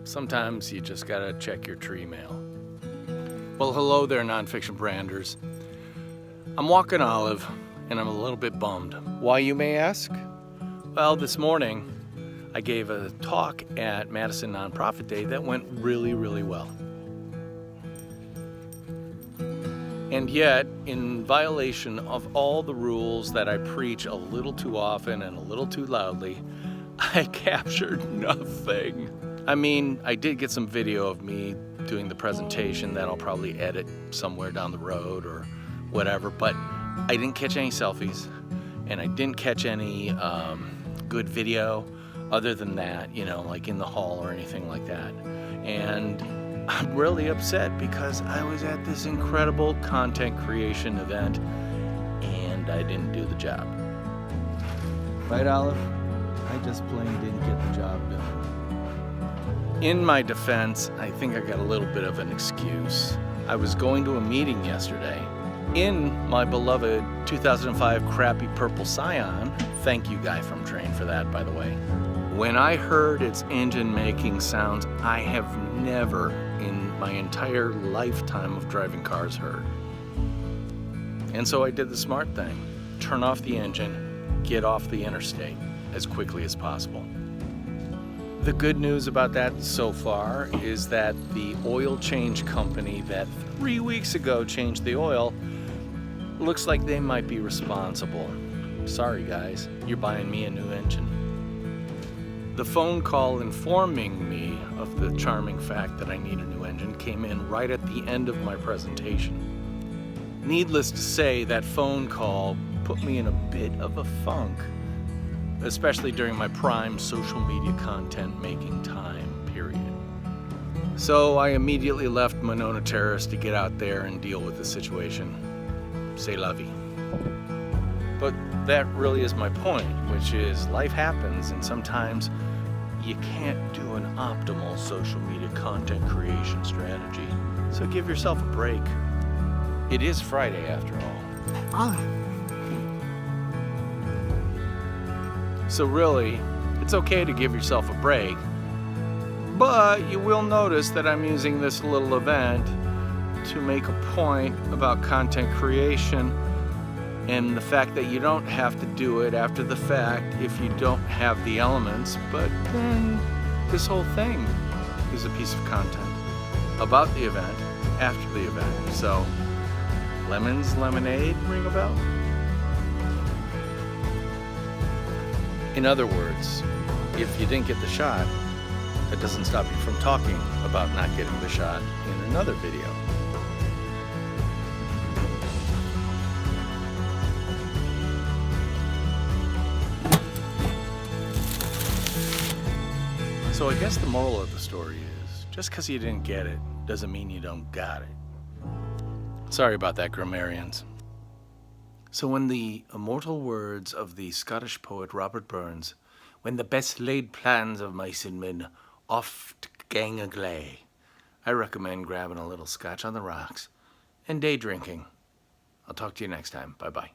sometimes you just gotta check your tree mail. Well, hello there, NonFiction Branders. I'm walking Olive, and I'm a little bit bummed. Why, you may ask? Well, this morning, I gave a talk at Madison Nonprofit Day that went really, really well. And yet, in violation of all the rules that I preach a little too often and a little too loudly, I captured nothing. I mean, I did get some video of me doing the presentation that I'll probably edit somewhere down the road or whatever, but I didn't catch any selfies, and I didn't catch any good video other than that, you know, like in the hall or anything like that. And I'm really upset because I was at this incredible content creation event and I didn't do the job. Right, Olive? I just plain didn't get the job done. In my defense, I think I got a little bit of an excuse. I was going to a meeting yesterday in my beloved 2005 crappy purple Scion. Thank you, guy from Train, for that, by the way. When I heard its engine making sounds I have never in my entire lifetime of driving cars heard. And so I did the smart thing. Turn off the engine, get off the interstate as quickly as possible. The good news about that so far is that the oil change company that 3 weeks ago changed the oil looks like they might be responsible. Sorry guys, you're buying me a new engine. The phone call informing me of the charming fact that I need a new engine came in right at the end of my presentation. Needless to say, that phone call put me in a bit of a funk, especially during my prime social media content making time period. So I immediately left Monona Terrace to get out there and deal with the situation. C'est la vie. But that really is my point, which is life happens and sometimes you can't do an optimal social media content creation strategy. So give yourself a break. It is Friday after all. So really, it's okay to give yourself a break, but you will notice that I'm using this little event to make a point about content creation and the fact that you don't have to do it after the fact if you don't have the elements, but then this whole thing is a piece of content about the event after the event. So, lemons, lemonade, ring a bell? In other words, if you didn't get the shot, that doesn't stop you from talking about not getting the shot in another video. So I guess the moral of the story is, just because you didn't get it doesn't mean you don't got it. Sorry about that, grammarians. So in the immortal words of the Scottish poet Robert Burns, when the best laid plans of mice and men oft gang agley, I recommend grabbing a little scotch on the rocks and day drinking. I'll talk to you next time. Bye-bye.